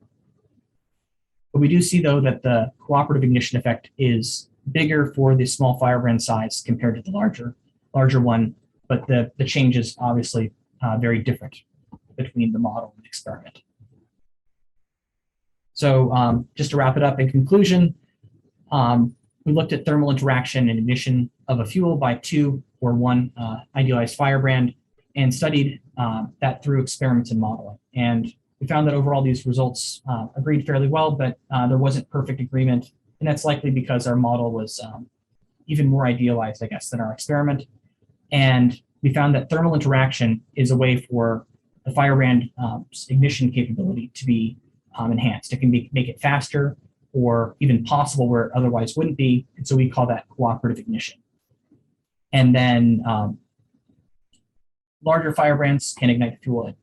But we do see, though, that the cooperative ignition effect is bigger for the small firebrand size compared to the larger one, but the change is obviously very different between the model and the experiment. So just to wrap it up, in conclusion, we looked at thermal interaction and ignition of a fuel by 2 or 1 idealized firebrand and studied that through experiments and modeling. And we found that overall these results agreed fairly well, but there wasn't perfect agreement. And that's likely because our model was even more idealized, I guess, than our experiment. And we found that thermal interaction is a way for the firebrand ignition capability to be enhanced. It can make it faster or even possible where it otherwise wouldn't be. And so we call that cooperative ignition. And then larger firebrands can ignite fuel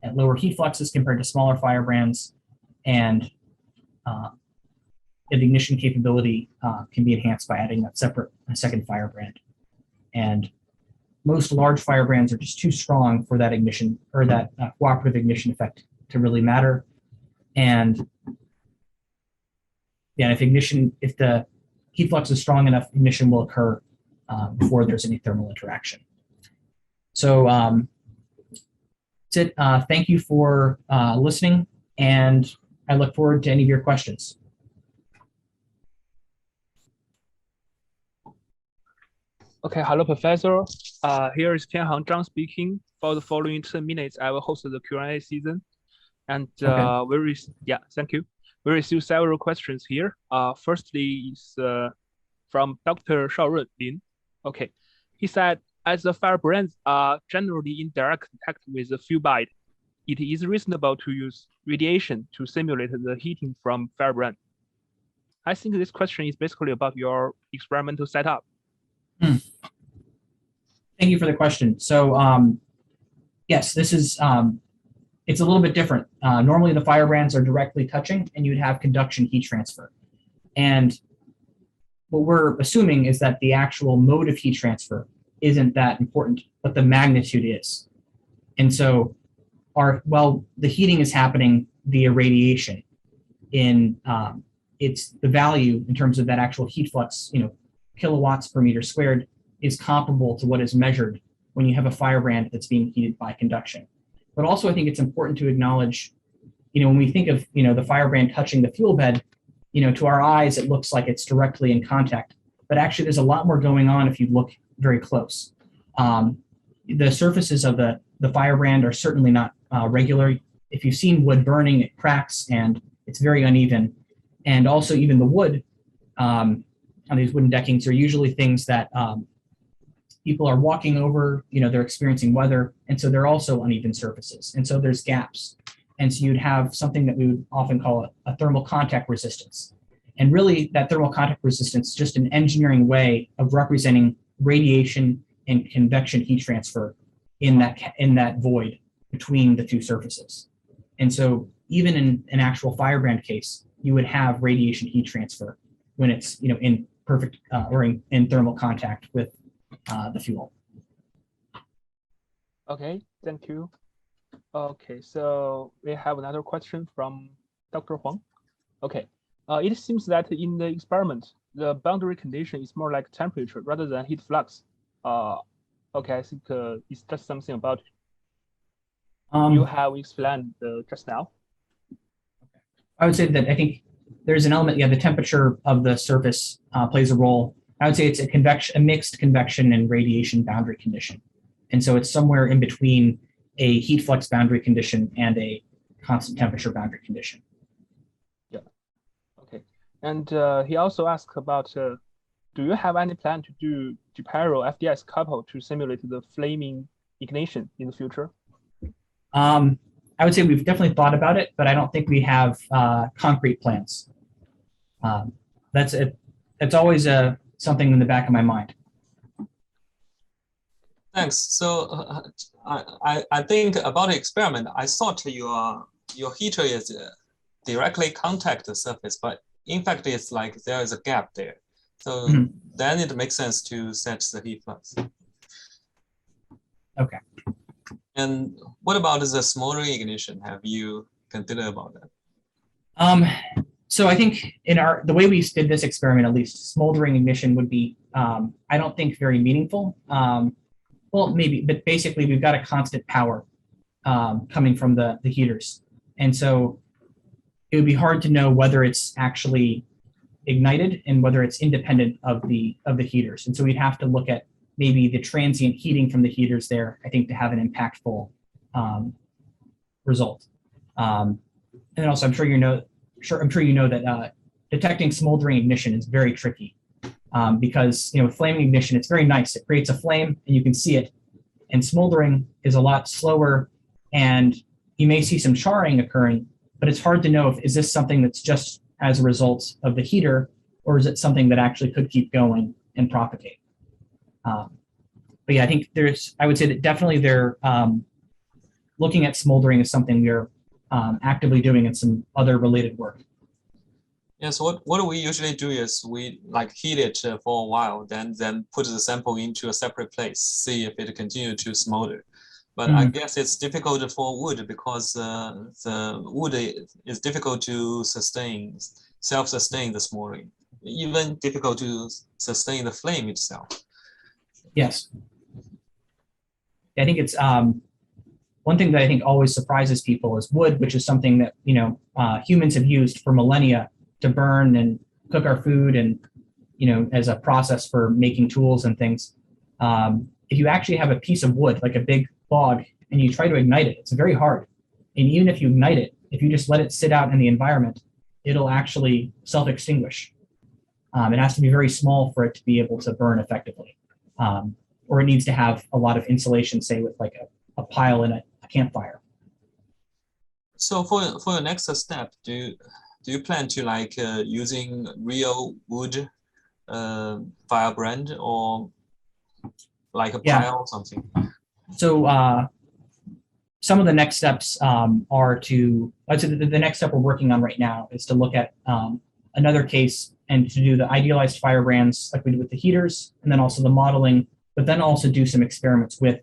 at lower heat fluxes compared to smaller firebrands. And the ignition capability can be enhanced by adding a second firebrand. And most large firebrands are just too strong for that ignition or that cooperative ignition effect to really matter. And yeah, if the heat flux is strong enough, ignition will occur before there's any thermal interaction. So that's it. Thank you for listening, and I look forward to any of your questions. Okay, hello, Professor. Here is Tianhang Zhang speaking. For the following 10 minutes, I will host the Q&A season. And okay. Thank you. We received several questions here. Firstly is from Dr. Shaorun Lin. Okay, he said, as the firebrands are generally in direct contact with the fuel bed, it is reasonable to use radiation to simulate the heating from firebrand. I think this question is basically about your experimental setup. Thank you for the question. So yes, this is, it's a little bit different. Normally the firebrands are directly touching and you'd have conduction heat transfer. And what we're assuming is that the actual mode of heat transfer isn't that important, but the magnitude is. And so the heating is happening via radiation. It's the value in terms of that actual heat flux, kilowatts per meter squared, is comparable to what is measured when you have a firebrand that's being heated by conduction. But also I think it's important to acknowledge, when we think of, the firebrand touching the fuel bed, to our eyes, it looks like it's directly in contact, but actually there's a lot more going on if you look very close. The surfaces of the firebrand are certainly not regular. If you've seen wood burning, it cracks and it's very uneven. And also even the wood on these wooden deckings are usually things that people are walking over, they're experiencing weather, and so they're also uneven surfaces. And so there's gaps. And so you'd have something that we would often call a thermal contact resistance. And really that thermal contact resistance is just an engineering way of representing radiation and convection heat transfer in that void between the two surfaces. And so even in an actual firebrand case, you would have radiation heat transfer when it's in perfect or in thermal contact with the fuel. Okay, thank you. Okay, so we have another question from Dr. Huang. Okay, it seems that in the experiment, the boundary condition is more like temperature rather than heat flux. Okay, I think it's just something about you have explained just now. I would say that I think there's an element, the temperature of the surface plays a role. I would say it's a mixed convection and radiation boundary condition. And so it's somewhere in between a heat flux boundary condition and a constant temperature boundary condition. Yeah, okay. And he also asked about, do you have any plan to do Dupero FDS couple to simulate the flaming ignition in the future? I would say we've definitely thought about it, but I don't think we have concrete plans. That's it. It's always something in the back of my mind. Thanks. So I think about the experiment, I thought your heater is directly contact the surface, but in fact it's like there is a gap there. So then it makes sense to set the heat flux. Okay. And what about the smoldering ignition? Have you considered about that? So I think the way we did this experiment, at least, smoldering ignition would be, I don't think very meaningful. Well, maybe, but basically we've got a constant power coming from the heaters. And so it would be hard to know whether it's actually ignited and whether it's independent of the heaters. And so we'd have to look at maybe the transient heating from the heaters there, I think, to have an impactful result. And then also, I'm sure you know that detecting smoldering ignition is very tricky because with flaming ignition, it's very nice. It creates a flame and you can see it. And smoldering is a lot slower, and you may see some charring occurring, but it's hard to know is this something that's just as a result of the heater, or is it something that actually could keep going and propagate? But yeah, I think I would say that definitely they're looking at smoldering as something we're actively doing in some other related work. Yeah, so what we usually do is we heat it for a while, then put the sample into a separate place, see if it continues to smolder. But I guess it's difficult for wood because the wood is difficult to self-sustain the smoldering, even difficult to sustain the flame itself. Yes. I think it's one thing that I think always surprises people is wood, which is something that humans have used for millennia to burn and cook our food and as a process for making tools and things. If you actually have a piece of wood, like a big log, and you try to ignite it, it's very hard. And even if you ignite it, if you just let it sit out in the environment, it'll actually self-extinguish. It has to be very small for it to be able to burn effectively. Or it needs to have a lot of insulation, say with like a pile in a campfire. So for your next step, do you plan to using real wood firebrand or like a pile or something? So some of the next steps are to, I'd say the next step we're working on right now is to look at another case and to do the idealized firebrands like we did with the heaters, and then also the modeling, but then also do some experiments with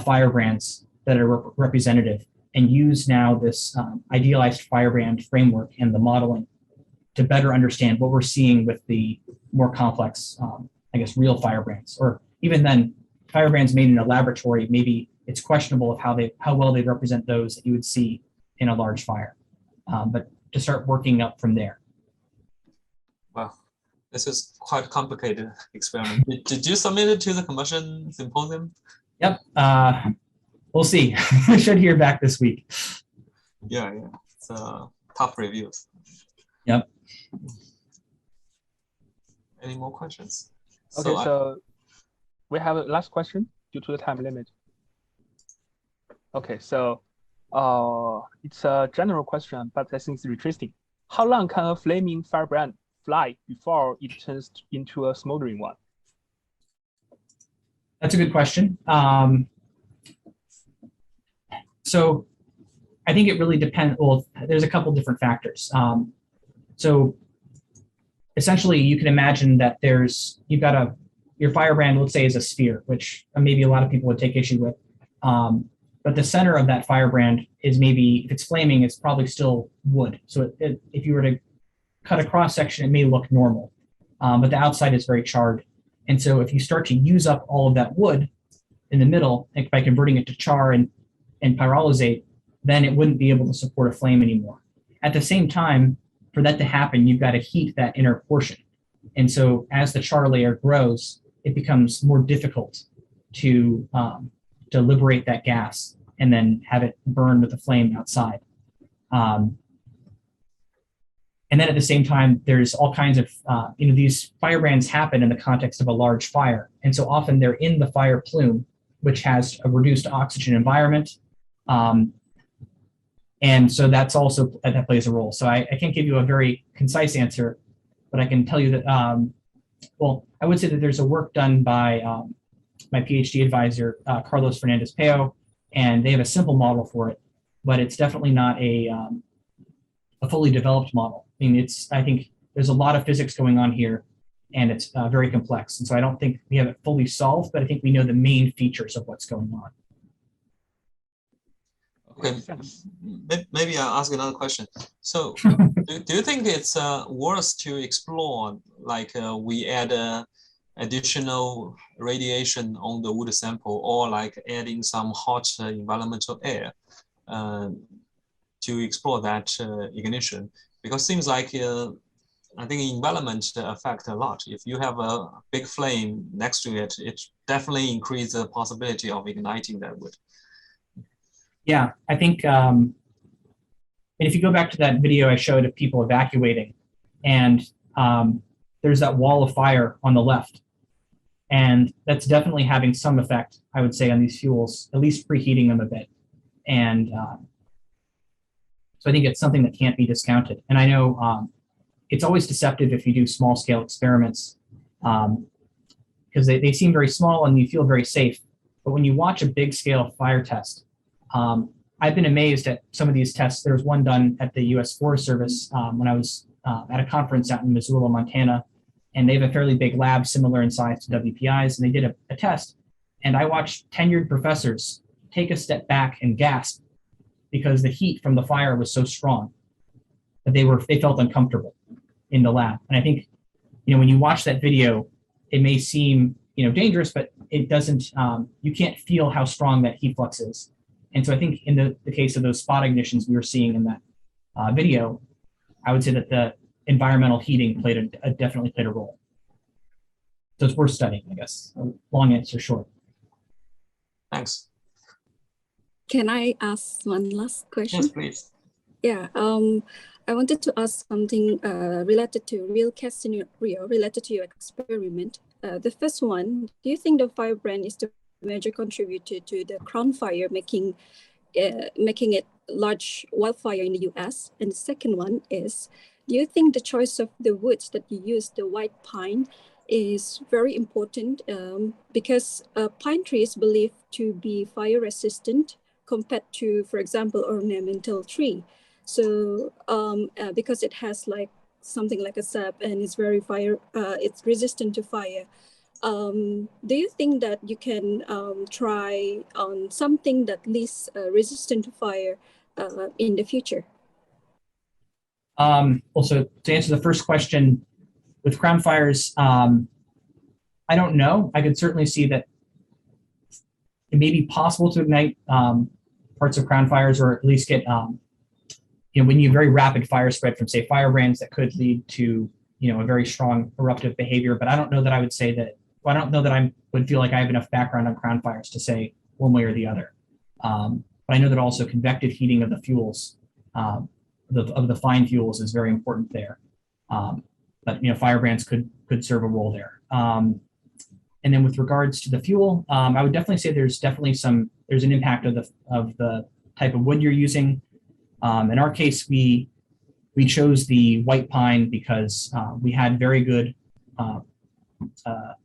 firebrands that are representative and use now this idealized firebrand framework and the modeling to better understand what we're seeing with the more complex, real firebrands. Or even then, firebrands made in a laboratory, maybe it's questionable of how well they represent those that you would see in a large fire. But to start working up from there. Wow, this is quite a complicated experiment. Did you submit it to the combustion symposium? Yep. We'll see. I should hear back this week. Yeah. It's tough reviews. Yep. Any more questions? Okay, so we have a last question due to the time limit. Okay, so it's a general question, but I think it's interesting. How long can a flaming firebrand fly before it turns into a smoldering one? That's a good question. So I think it really depends. Well, there's a couple different factors. So essentially, you can imagine that you've got your firebrand, let's say, is a sphere, which maybe a lot of people would take issue with. But the center of that firebrand is maybe, if it's flaming, it's probably still wood. So if you were to cut a cross section, it may look normal, but the outside is very charred. And so if you start to use up all of that wood in the middle, like by converting it to char and pyrolysate, then it wouldn't be able to support a flame anymore. At the same time, for that to happen, you've got to heat that inner portion. And so as the char layer grows, it becomes more difficult to liberate that gas and then have it burn with the flame outside. And then at the same time, there's all kinds of, these firebrands happen in the context of a large fire. And so often they're in the fire plume, which has a reduced oxygen environment. And so that plays a role. So I can't give you a very concise answer, but I can tell you that, I would say that there's a work done by my PhD advisor, Carlos Fernandez-Peo, and they have a simple model for it, but it's definitely not a fully developed model. I mean, I think there's a lot of physics going on here, and it's very complex. And so I don't think we have it fully solved, but I think we know the main features of what's going on. Okay, maybe I'll ask another question. So do you think it's worth to explore, like we add additional radiation on the wood sample, or like adding some hot environmental air to explore that ignition? Because it seems like I think environment affect a lot. If you have a big flame next to it, it definitely increases the possibility of igniting that wood. Yeah, I think, and if you go back to that video I showed of people evacuating, and there's that wall of fire on the left, and that's definitely having some effect, I would say, on these fuels, at least preheating them a bit. And so I think it's something that can't be discounted. And I know it's always deceptive if you do small scale experiments, because they seem very small and you feel very safe. But when you watch a big scale fire test, I've been amazed at some of these tests. There was one done at the U.S. Forest Service when I was at a conference out in Missoula, Montana, and they have a fairly big lab similar in size to WPI's, and they did a test. And I watched tenured professors take a step back and gasp because the heat from the fire was so strong that they felt uncomfortable in the lab. And I think, when you watch that video, it may seem, dangerous, but it doesn't, you can't feel how strong that heat flux is. And so I think in the case of those spot ignitions we were seeing in that video, I would say that the environmental heating definitely played a role. So it's worth studying, I guess. A long answer short. Thanks. Can I ask one last question? Yes, please. Yeah, I wanted to ask something related to real case scenario, related to your experiment. The first one, do you think the firebrand is the major contributor to the crown fire, making it large wildfire in the US? And the second one is, do you think the choice of the woods that you use, the white pine, is very important because pine tree is believed to be fire resistant compared to, for example, ornamental tree. So because it has like something like a sap and it's very it's resistant to fire. Do you think that you can try on something that least resistant to fire in the future? Also, to answer the first question, with crown fires, I don't know. I could certainly see that it may be possible to ignite parts of crown fires, or at least get, when you have very rapid fire spread from, say, firebrands, that could lead to, a very strong eruptive behavior. But I don't know that I would say that. Well, I don't know that I would feel like I have enough background on crown fires to say one way or the other. But I know that also convective heating of the fuels, of the fine fuels, is very important there. but firebrands could serve a role there. And then with regards to the fuel, I would definitely say there's an impact of the type of wood you're using. In our case, we chose the white pine because we had very good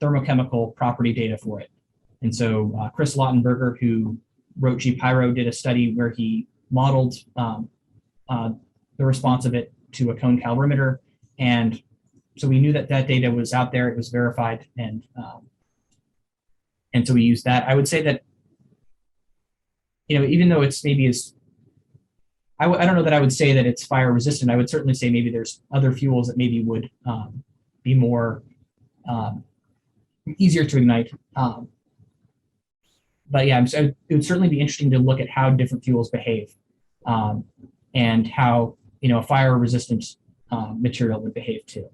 thermochemical property data for it. And so Chris Lautenberger, who wrote G-Pyro, did a study where he modeled the response of it to a cone calorimeter. And so we knew that data was out there, it was verified, and so we used that. I would say that, even though it's maybe I don't know that I would say that it's fire resistant. I would certainly say maybe there's other fuels that maybe would be more easier to ignite. But yeah, so it would certainly be interesting to look at how different fuels behave and how a fire resistant material would behave too.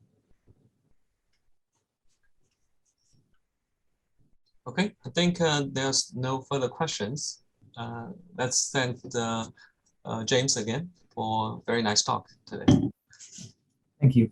Okay, I think there's no further questions. Let's thank James again for a very nice talk today. Thank you.